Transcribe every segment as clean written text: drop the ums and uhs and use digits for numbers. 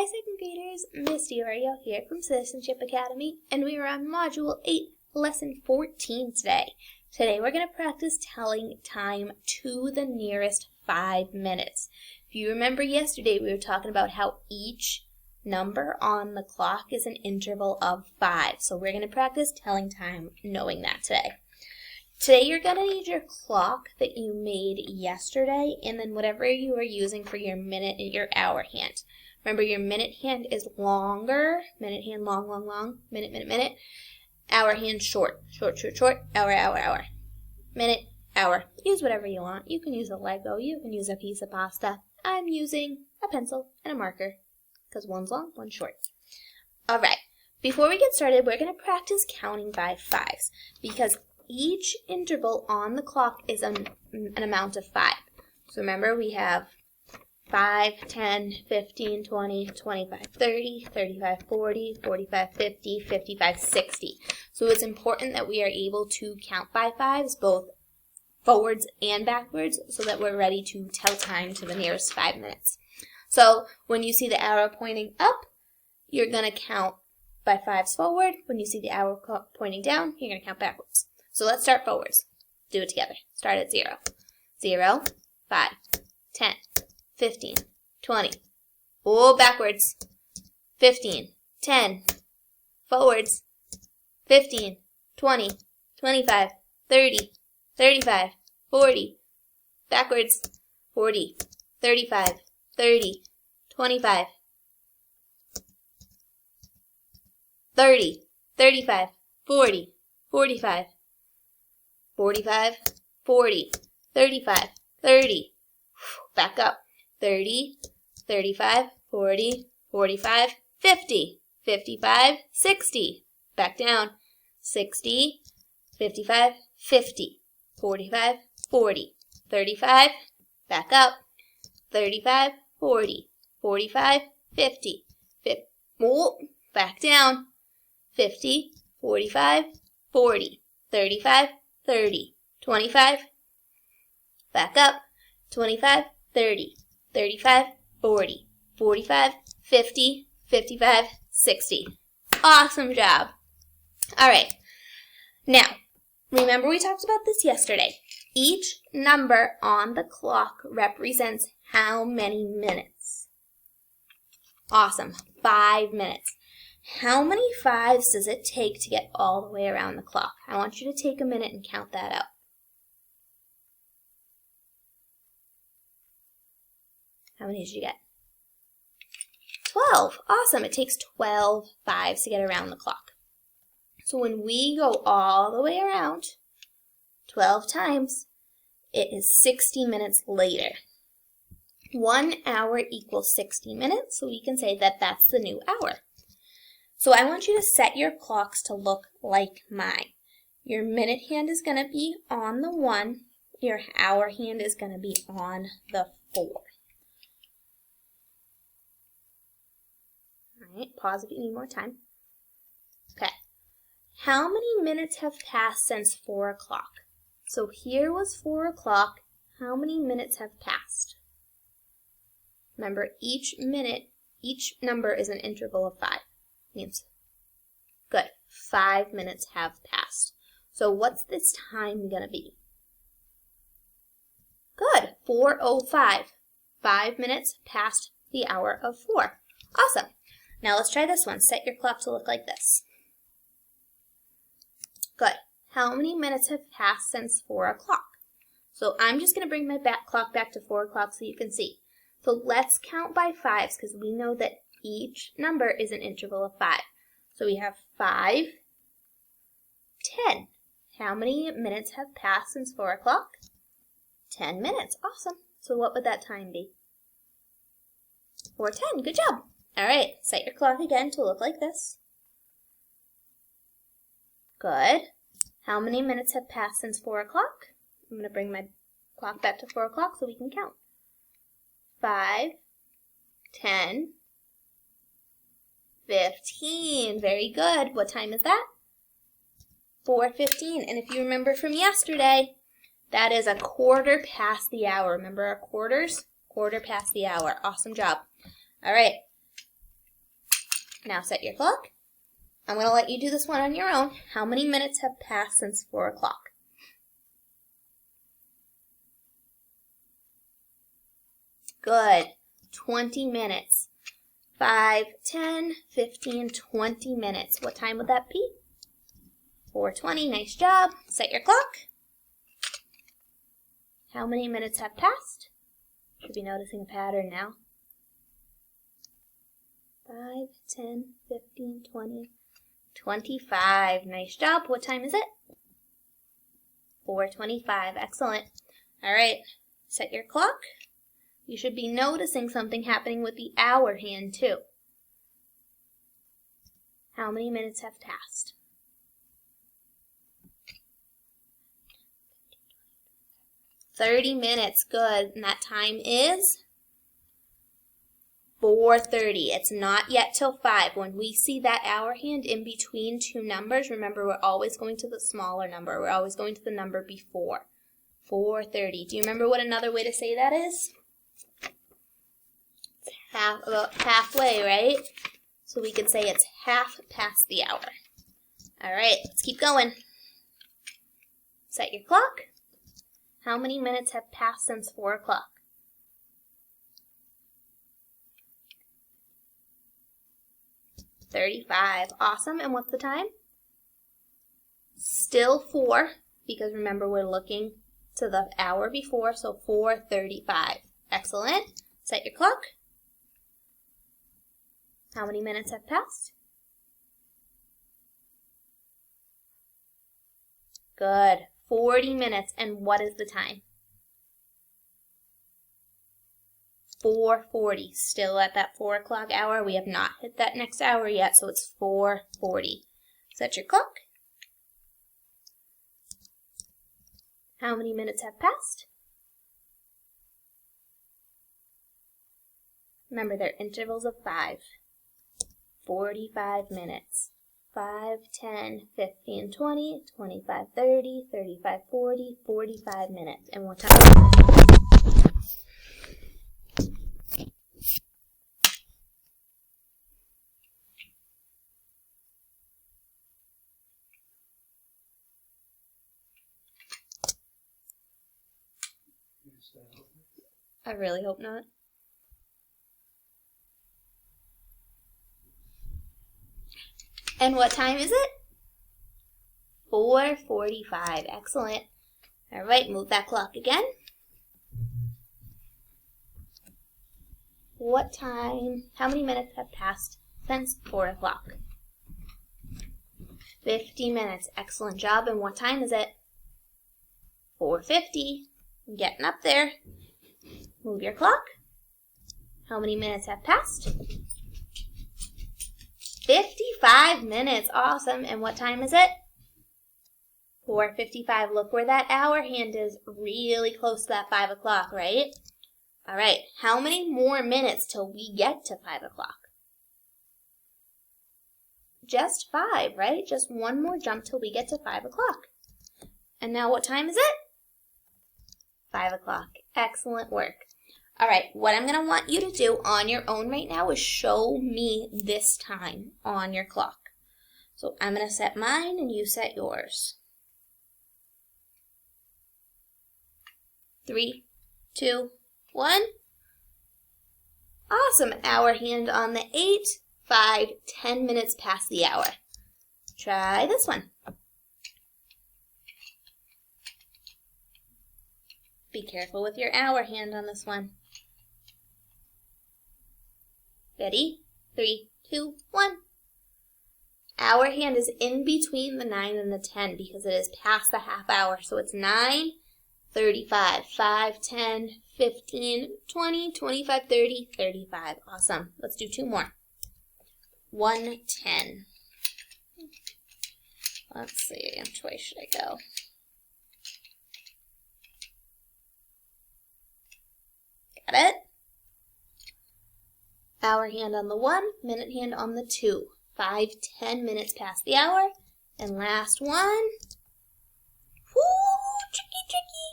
Hi second graders, Miss D'Ario here from Citizenship Academy, and we are on Module 8, Lesson 14 today. Today we're going to practice telling time to the nearest 5 minutes. If you remember yesterday, we were talking about how each number on the clock is an interval of 5. So we're going to practice telling time knowing that today. Today you're going to need your clock that you made yesterday and then whatever you are using for your minute and your hour hand. Remember, your minute hand is longer, minute hand long, minute, hour hand short, hour, minute, hour. Use whatever you want. You can use a Lego, you can use a piece of pasta. I'm using a pencil and a marker because one's long, one's short. All right, before we get started, we're going to practice counting by fives because each interval on the clock is an amount of 5. So remember, we have 5, 10, 15, 20, 25, 30, 35, 40, 45, 50, 55, 60. So it's important that we are able to count by fives, both forwards and backwards, so that we're ready to tell time to the nearest 5 minutes. So when you see the arrow pointing up, you're going to count by fives forward. When you see the arrow pointing down, you're going to count backwards. So let's start forwards. Do it together. Start at 0. 0, 5, 10, 15, 20. Oh, backwards. 15, 10. Forwards. 15, 20, 25, 30, 35, 40. Backwards. 40, 35, 30, 25, 30, 35, 40, 45, 45, 40, 35, 30. Back up. 30, 35, 40, 45, 50, 55, 60. Back down. 60, 55, 50, 45, 40, 35. Back up. 35, 40, 45, 50, 50. Oh, back down. 50, 45, 40, 35, 30, 25. Back up. 25, 30. 35, 40, 45, 50, 55, 60. Awesome job. All right. Now, remember we talked about this yesterday. Each number on the clock represents how many minutes? Awesome. 5 minutes. How many fives does it take to get all the way around the clock? I want you to take a minute and count that out. How many did you get? 12. Awesome. It takes 12 fives to get around the clock. So when we go all the way around 12 times, it is 60 minutes later. 1 hour equals 60 minutes, so we can say that that's the new hour. So I want you to set your clocks to look like mine. Your minute hand is going to be on the 1. Your hour hand is going to be on the 4. All right, pause if you need more time. Okay. How many minutes have passed since 4 o'clock? So here was 4 o'clock. How many minutes have passed? Remember, each number is an interval of 5. Means, good, 5 minutes have passed. So what's this time going to be? Good, 4:05. 5 minutes past the hour of 4. Awesome. Now let's try this one. Set your clock to look like this. Good. How many minutes have passed since 4 o'clock? So I'm just going to bring my clock back to 4 o'clock so you can see. So let's count by fives because we know that each number is an interval of 5. So we have 5, 10. How many minutes have passed since 4 o'clock? 10 minutes. Awesome. So what would that time be? 4:10. Good job. All right, set your clock again to look like this. Good. How many minutes have passed since 4 o'clock? I'm going to bring my clock back to 4 o'clock so we can count. 5, 10, 15. Very good. What time is that? 4:15. And if you remember from yesterday, that is a quarter past the hour. Remember our quarters? Quarter past the hour. Awesome job. All right. Now set your clock. I'm going to let you do this one on your own. How many minutes have passed since 4 o'clock? Good. 20 minutes. 5, 10, 15, 20 minutes. What time would that be? 4:20. Nice job. Set your clock. How many minutes have passed? Should be noticing a pattern now. 5, 10, 15, 20, 25. Nice job. What time is it? 4:25. Excellent. All right. Set your clock. You should be noticing something happening with the hour hand too. How many minutes have passed? 30 minutes. Good. And that time is 4:30. It's not yet till 5. When we see that hour hand in between two numbers, remember we're always going to the smaller number. We're always going to the number before. 4:30. Do you remember what another way to say that is? About halfway, right? So we could say it's half past the hour. All right, let's keep going. Set your clock. How many minutes have passed since 4 o'clock? 35. Awesome. And what's the time? Still 4, because remember we're looking to the hour before, so 4:35. Excellent. Set your clock. How many minutes have passed? Good. 40 minutes. And what is the time? 4:40. Still at that 4 o'clock hour. We have not hit that next hour yet, so it's 4:40. Set your clock. How many minutes have passed? Remember, they're intervals of 5. 45 minutes. 5, 10, 15, 20, 25, 30, 35, 40, 45 minutes. And what time? I really hope not. And what time is it? 4:45. Excellent. All right, move that clock again. What time, how many minutes have passed since 4 o'clock? 50 minutes. Excellent job. And what time is it? 4:50. Getting up there. Move your clock. How many minutes have passed? 55 minutes. Awesome. And what time is it? 4:55. Look where that hour hand is, really close to that 5 o'clock, right? All right. How many more minutes till we get to 5 o'clock? Just 5, right? Just one more jump till we get to 5 o'clock. And now what time is it? 5 o'clock. Excellent work. All right, what I'm going to want you to do on your own right now is show me this time on your clock. So I'm going to set mine and you set yours. 3, 2, 1. Awesome. Hour hand on the 8, 5, 10 minutes past the hour. Try this one. Be careful with your hour hand on this one. Ready? 3, 2, 1. Hour hand is in between the 9 and the 10 because it is past the half hour. So it's 9:35, 5, 10, 15, 20, 25, 30, 35. Awesome. Let's do 2 more. 1:10. Let's see, which way should I go? Got it? Hour hand on the 1, minute hand on the 2. 5, 10 minutes past the hour. And last one. Woo, tricky, tricky.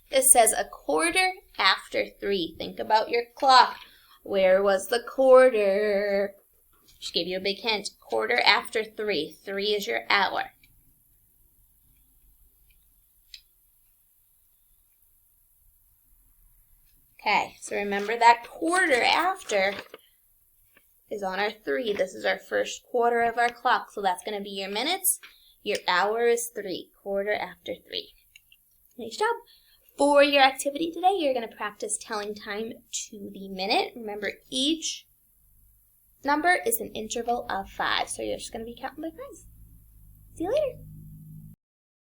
This says 1/4 after 3. Think about your clock. Where was the quarter? Just gave you a big hint. 3:15. 3 is your hour. Okay, so remember that quarter after is on our 3. This is our first quarter of our clock, so that's going to be your minutes. Your hour is 3, 3:15. Nice job. For your activity today, you're going to practice telling time to the minute. Remember, each number is an interval of 5, so you're just going to be counting by 5s. See you later.